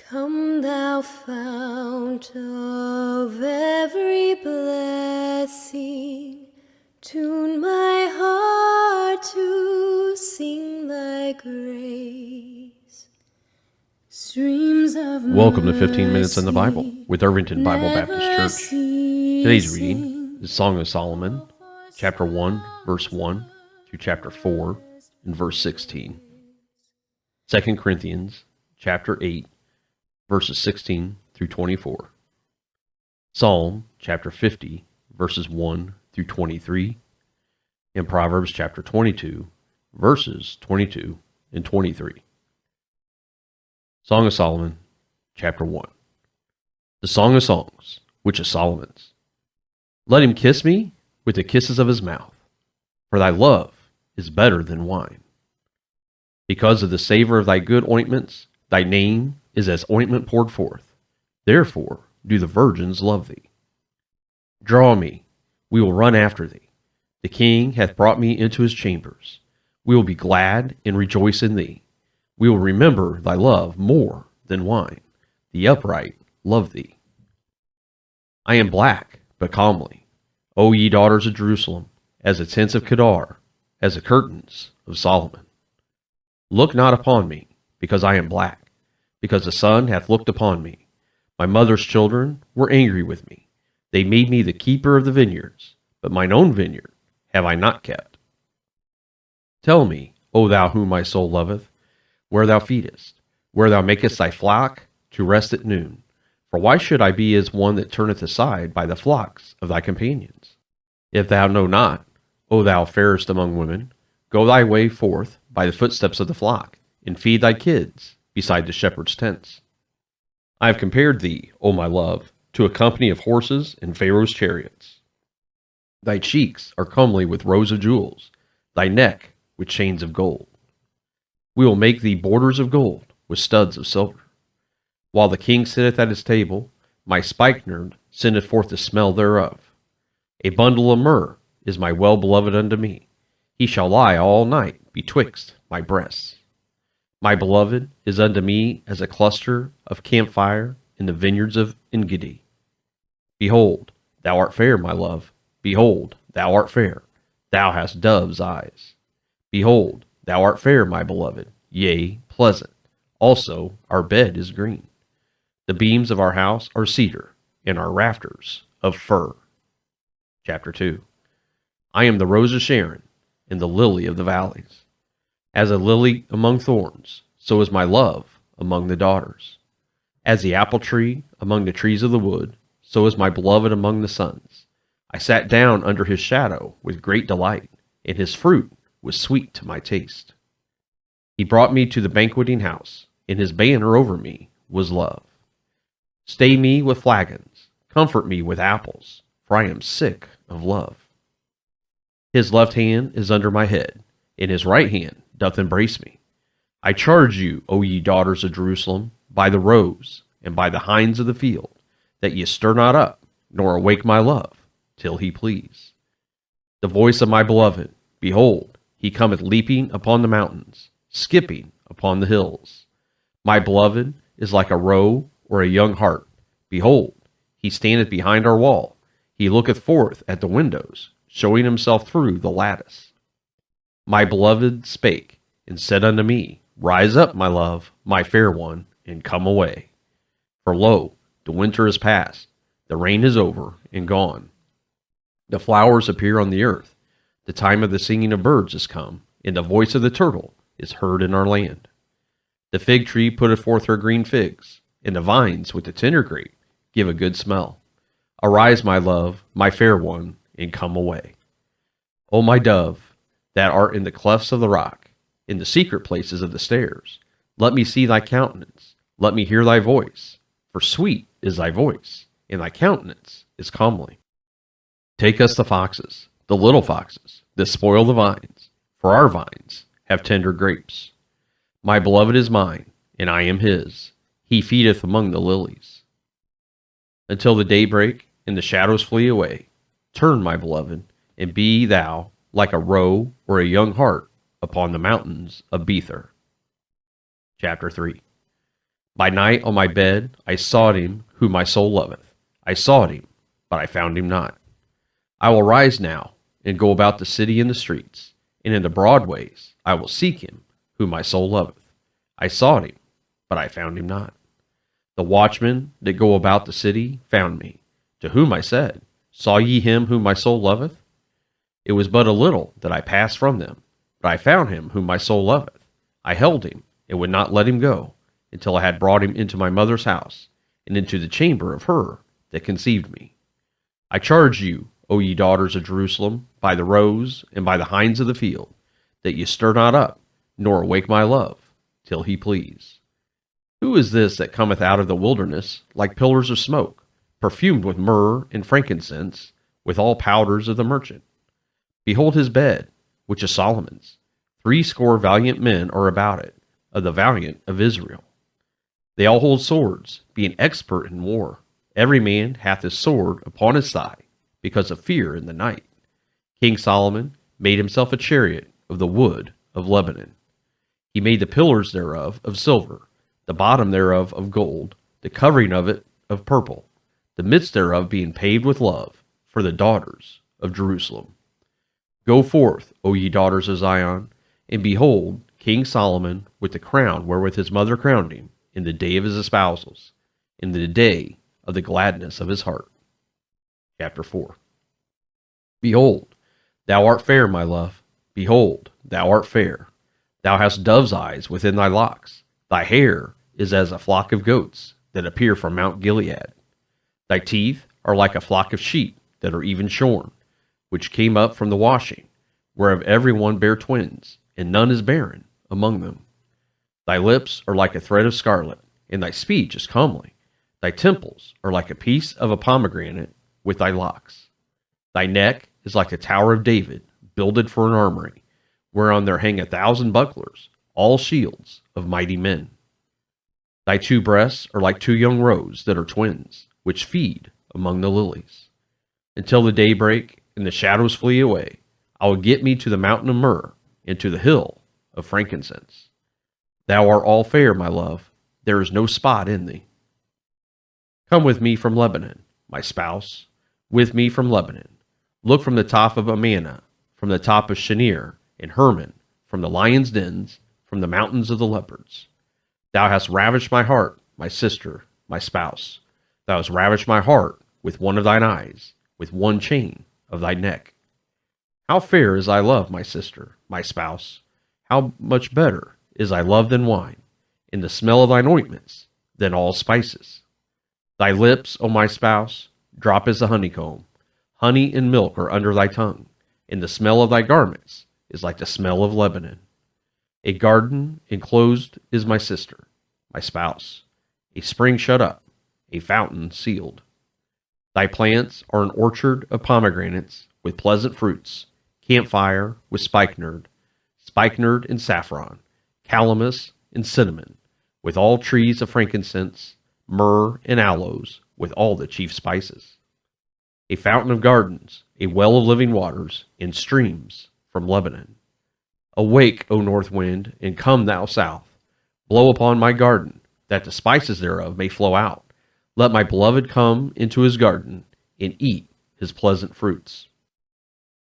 Come thou fount of every blessing, tune my heart to sing thy grace. Streams of Welcome to 15 Minutes in the Bible with Irvington Bible Baptist Church. Today's reading is Song of Solomon, chapter 1, verse 1 to chapter 4 and verse 16. 2 Corinthians, chapter 8, verses 16 through 24. Psalm, chapter 50, verses 1 through 23. And Proverbs, chapter 22, verses 22 and 23. Song of Solomon, chapter 1. The Song of Songs, which is Solomon's. Let him kiss me with the kisses of his mouth, for thy love is better than wine. Because of the savor of thy good ointments, thy name is as ointment poured forth. Therefore do the virgins love thee. Draw me, we will run after thee. The king hath brought me into his chambers. We will be glad and rejoice in thee. We will remember thy love more than wine. The upright love thee. I am black, but comely, O ye daughters of Jerusalem, as the tents of Kedar, as the curtains of Solomon. Look not upon me, because I am black, because the sun hath looked upon me. My mother's children were angry with me. They made me the keeper of the vineyards, but mine own vineyard have I not kept. Tell me, O thou whom my soul loveth, where thou feedest, where thou makest thy flock to rest at noon. For why should I be as one that turneth aside by the flocks of thy companions? If thou know not, O thou fairest among women, go thy way forth by the footsteps of the flock, and feed thy kids beside the shepherd's tents. I have compared thee, O my love, to a company of horses in Pharaoh's chariots. Thy cheeks are comely with rows of jewels, thy neck with chains of gold. We will make thee borders of gold with studs of silver. While the king sitteth at his table, my spikenard sendeth forth the smell thereof. A bundle of myrrh is my well-beloved unto me. He shall lie all night betwixt my breasts. My beloved is unto me as a cluster of camphire in the vineyards of Engedi. Behold, thou art fair, my love. Behold, thou art fair. Thou hast dove's eyes. Behold, thou art fair, my beloved, yea, pleasant. Also our bed is green. The beams of our house are cedar, and our rafters of fir. Chapter 2. I am the rose of Sharon, and the lily of the valleys. As a lily among thorns, so is my love among the daughters. As the apple tree among the trees of the wood, so is my beloved among the sons. I sat down under his shadow with great delight, and his fruit was sweet to my taste. He brought me to the banqueting house, and his banner over me was love. Stay me with flagons, comfort me with apples, for I am sick of love. His left hand is under my head, and his right hand doth embrace me. I charge you, O ye daughters of Jerusalem, by the roes, and by the hinds of the field, that ye stir not up, nor awake my love, till he please. The voice of my beloved, behold, he cometh leaping upon the mountains, skipping upon the hills. My beloved is like a roe or a young hart. Behold, he standeth behind our wall. He looketh forth at the windows, showing himself through the lattice. My beloved spake, and said unto me, Rise up, my love, my fair one, and come away. For lo, the winter is past, the rain is over and gone. The flowers appear on the earth. The time of the singing of birds is come, and the voice of the turtle is heard in our land. The fig tree putteth forth her green figs, and the vines with the tender grape give a good smell. Arise, my love, my fair one, and come away. O my dove, that art in the clefts of the rock, in the secret places of the stairs, let me see thy countenance, let me hear thy voice, for sweet is thy voice, and thy countenance is comely. Take us the foxes, the little foxes, that spoil the vines, for our vines have tender grapes. My beloved is mine, and I am his. He feedeth among the lilies. Until the daybreak and the shadows flee away, turn, my beloved, and be thou like a roe or a young hart upon the mountains of Bether. Chapter 3. By night on my bed I sought him whom my soul loveth. I sought him, but I found him not. I will rise now, and go about the city in the streets, and in the broad ways I will seek him whom my soul loveth. I sought him, but I found him not. The watchmen that go about the city found me, to whom I said, Saw ye him whom my soul loveth? It was but a little that I passed from them, but I found him whom my soul loveth. I held him, and would not let him go, until I had brought him into my mother's house, and into the chamber of her that conceived me. I charge you, O ye daughters of Jerusalem, by the roes and by the hinds of the field, that ye stir not up, nor awake my love, till he please. Who is this that cometh out of the wilderness like pillars of smoke, perfumed with myrrh and frankincense, with all powders of the merchant? Behold his bed, which is Solomon's. 80 valiant men are about it, of the valiant of Israel. They all hold swords, being expert in war. Every man hath his sword upon his thigh, because of fear in the night. King Solomon made himself a chariot of the wood of Lebanon. He made the pillars thereof of silver, the bottom thereof of gold, the covering of it of purple, the midst thereof being paved with love, for the daughters of Jerusalem. Go forth, O ye daughters of Zion, and behold King Solomon with the crown wherewith his mother crowned him, in the day of his espousals, in the day of the gladness of his heart. Chapter 4. Behold, thou art fair, my love. Behold, thou art fair. Thou hast dove's eyes within thy locks. Thy hair is as a flock of goats that appear from Mount Gilead. Thy teeth are like a flock of sheep that are even shorn, which came up from the washing, whereof every one bare twins, and none is barren among them. Thy lips are like a thread of scarlet, and thy speech is comely. Thy temples are like a piece of a pomegranate with thy locks. Thy neck is like the tower of David, builded for an armory, whereon there hang 1,000 bucklers, all shields of mighty men. Thy 2 breasts are like 2 young roes that are twins, which feed among the lilies. Until the day break and the shadows flee away, I will get me to the mountain of myrrh, and to the hill of frankincense. Thou art all fair, my love, there is no spot in thee. Come with me from Lebanon, my spouse, with me from Lebanon. Look from the top of Amana, from the top of Shinir, and Hermon, from the lions' dens, from the mountains of the leopards. Thou hast ravished my heart, my sister, my spouse. Thou hast ravished my heart with one of thine eyes, with one chain of thy neck. How fair is thy love, my sister, my spouse! How much better is thy love than wine, and the smell of thine ointments than all spices. Thy lips, O my spouse, drop as the honeycomb. Honey and milk are under thy tongue, and the smell of thy garments is like the smell of Lebanon. A garden enclosed is my sister, my spouse, a spring shut up, a fountain sealed. Thy plants are an orchard of pomegranates with pleasant fruits, camphire with spikenard and saffron, calamus and cinnamon, with all trees of frankincense, myrrh and aloes, with all the chief spices. A fountain of gardens, a well of living waters, and streams from Lebanon. Awake, O north wind, and come thou south. Blow upon my garden, that the spices thereof may flow out. Let my beloved come into his garden, and eat his pleasant fruits.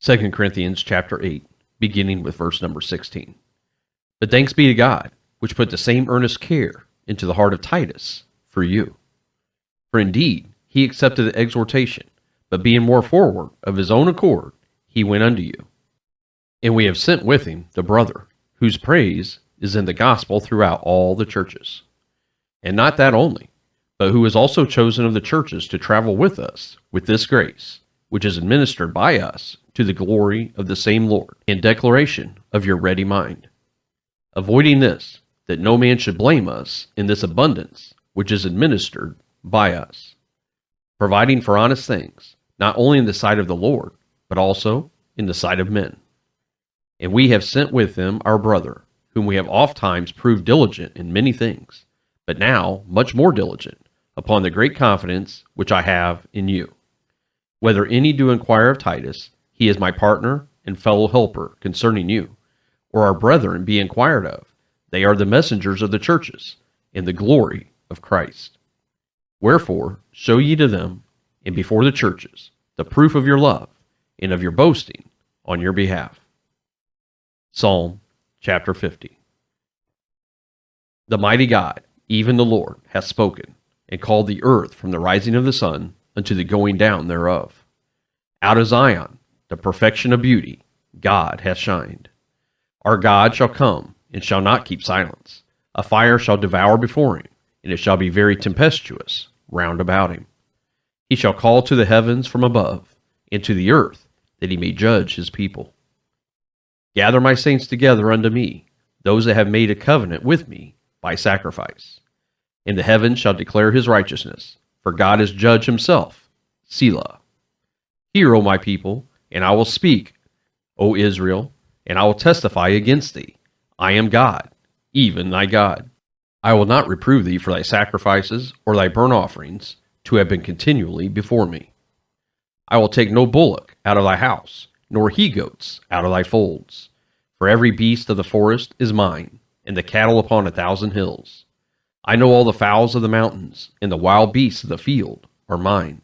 2 Corinthians chapter 8, beginning with verse number 16. But thanks be to God, which put the same earnest care into the heart of Titus for you. For indeed he accepted the exhortation, but being more forward of his own accord, he went unto you. And we have sent with him the brother, whose praise is in the gospel throughout all the churches. And not that only, but who is also chosen of the churches to travel with us with this grace, which is administered by us to the glory of the same Lord, in declaration of your ready mind. Avoiding this, that no man should blame us in this abundance which is administered by us, providing for honest things, not only in the sight of the Lord, but also in the sight of men. And we have sent with him our brother, whom we have ofttimes proved diligent in many things, but now much more diligent, upon the great confidence which I have in you. Whether any do inquire of Titus, he is my partner and fellow helper concerning you, or our brethren be inquired of, they are the messengers of the churches, and the glory of Christ. Wherefore, show ye to them, and before the churches, the proof of your love, and of your boasting on your behalf. Psalm chapter 50. The mighty God, even the Lord, hath spoken, and called the earth from the rising of the sun unto the going down thereof. Out of Zion, the perfection of beauty, God hath shined. Our God shall come, and shall not keep silence. A fire shall devour before him, and it shall be very tempestuous round about him. He shall call to the heavens from above, and to the earth, that he may judge his people. Gather my saints together unto me, those that have made a covenant with me by sacrifice. And the heavens shall declare his righteousness, for God is judge himself. Selah. Hear, O my people, and I will speak, O Israel, and I will testify against thee. I am God, even thy God. I will not reprove thee for thy sacrifices or thy burnt offerings, to have been continually before me. I will take no bullock out of thy house, nor he-goats out of thy folds. For every beast of the forest is mine, and the cattle upon 1,000 hills. I know all the fowls of the mountains, and the wild beasts of the field are mine.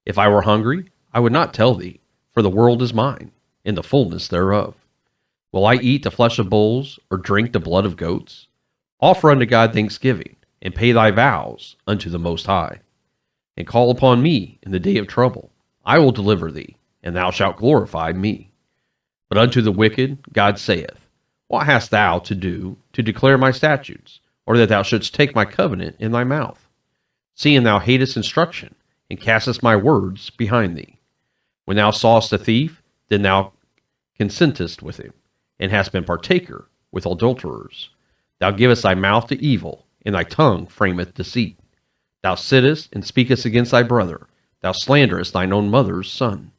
If I were hungry, I would not tell thee, for the world is mine, and the fullness thereof. Will I eat the flesh of bulls, or drink the blood of goats? Offer unto God thanksgiving, and pay thy vows unto the Most High. And call upon me in the day of trouble. I will deliver thee, and thou shalt glorify me. But unto the wicked God saith, What hast thou to do to declare my statutes, or that thou shouldst take my covenant in thy mouth? Seeing thou hatest instruction, and castest my words behind thee. When thou sawest a thief, then thou consentest with him, and hast been partaker with adulterers. Thou givest thy mouth to evil, and thy tongue frameth deceit. Thou sittest and speakest against thy brother. Thou slanderest thine own mother's son.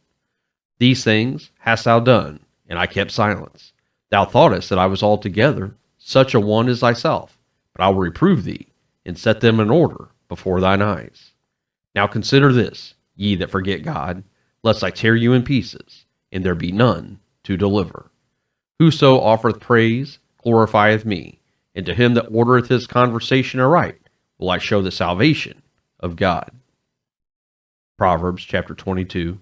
These things hast thou done, and I kept silence. Thou thoughtest that I was altogether such a one as thyself, but I will reprove thee, and set them in order before thine eyes. Now consider this, ye that forget God, lest I tear you in pieces, and there be none to deliver. Whoso offereth praise glorifieth me, and to him that ordereth his conversation aright will I show the salvation of God. Proverbs chapter 22,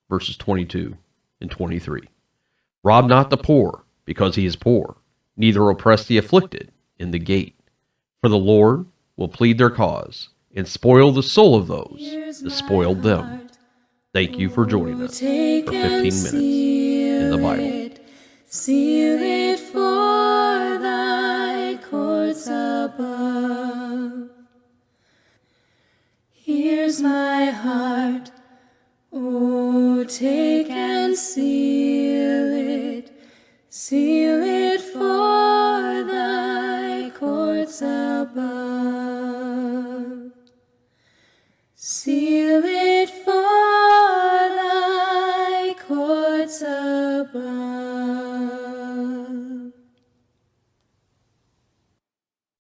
verses 22 and 23. Rob not the poor, because he is poor, neither oppress the afflicted in the gate. For the Lord will plead their cause, and spoil the soul of those that spoiled them. Thank you for joining us for 15 minutes in the Bible. Seal it for thy courts above. Here's my heart, oh, take and seal it for thy courts above. Seal it for thy courts above.